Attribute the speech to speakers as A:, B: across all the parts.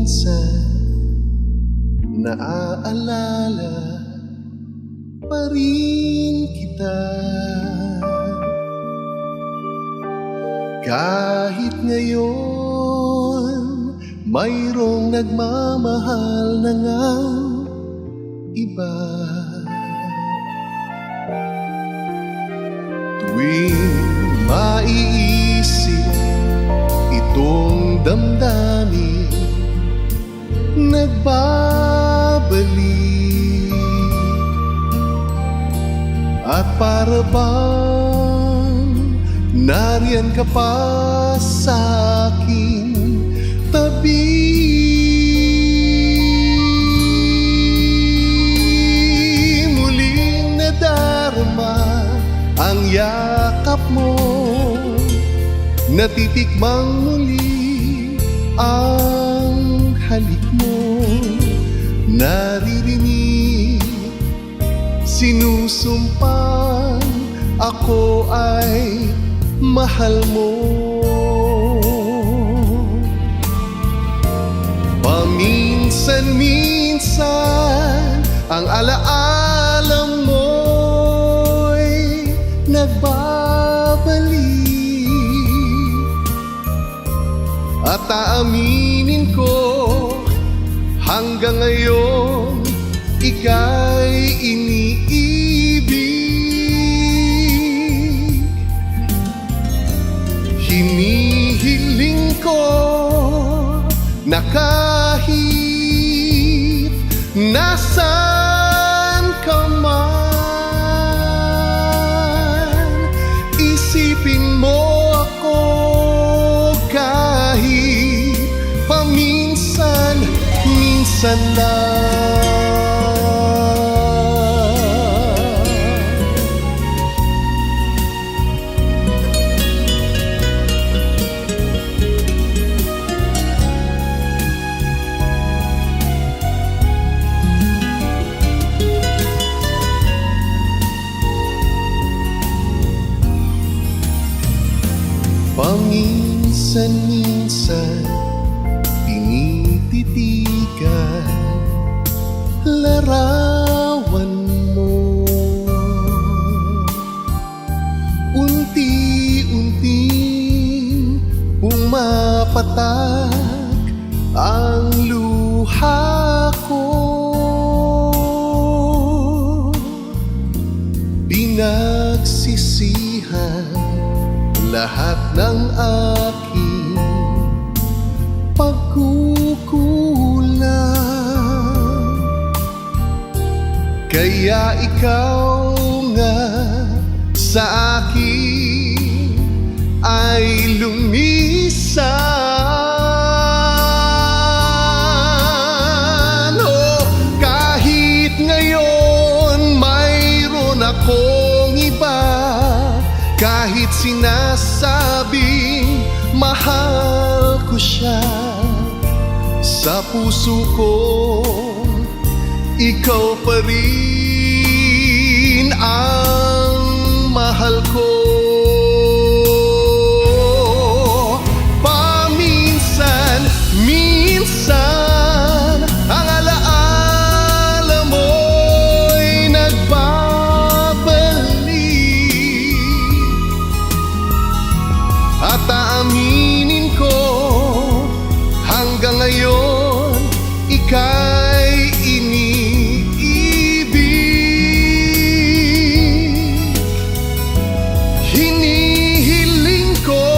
A: minsan naaalala pa rin kita. Kahit ngayon mayroong nagmamahal na ngang iba. Tuwing maiisip itong damdamin, nagbabalik. At para bang nariyan ka pa sa aking tabi. Muling nadarama ang yakap mo, natitikmang muli ang halik mo. Naririnig, sinusumpang ako ay mahal mo. Paminsan-minsan ang alaala mo'y nagbabalik. At aaminin ko, hanggang ngayon ika'y iniibig. Hinihiling ko na kahit nasaan ka man, isipin mo ako kahit paminsan-minsan lang. Paminsan-minsan tinititigan larawan mo. Unti-unting pumapatak ang luha ko. Pinagsisihan lahat ng aking pagkukulang, kaya ikaw nga sa akin ay lumisan. Oh, kahit ngayon mayroon akong iba, kahit sinasabing mahal ko siya, sa puso ko ikaw pa rin ang mahal ko. Paminsan-minsan ang alaala mo'y nagbabalik. At aaminin ko, hanggang ngayon ika'y iniibig. Hinihiling ko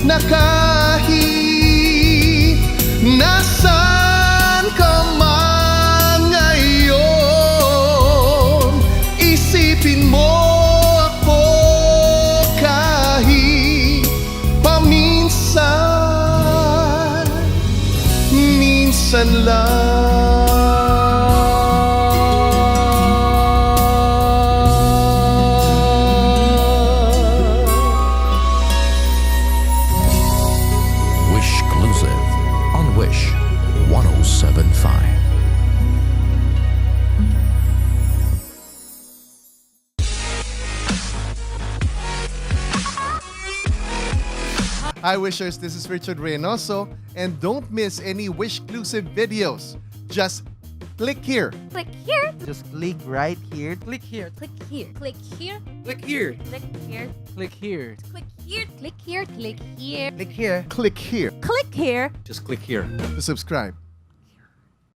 A: na kahit nasaan ka man ngayon, isipin mo ako kahit paminsan-minsan lang.
B: Wishclusive on Wish 1075.
A: Hi Wishers, this is Richard Reynoso, and don't miss any Wish-clusive videos. Just click here.
C: Click here.
D: Just click right here.
E: Click here.
C: Click here. Click here.
E: Click here.
C: Click here.
E: Click here.
C: Click here. Click here. Click here.
D: Click here.
A: Click here
C: Click here.
E: Just click here.
A: to subscribe.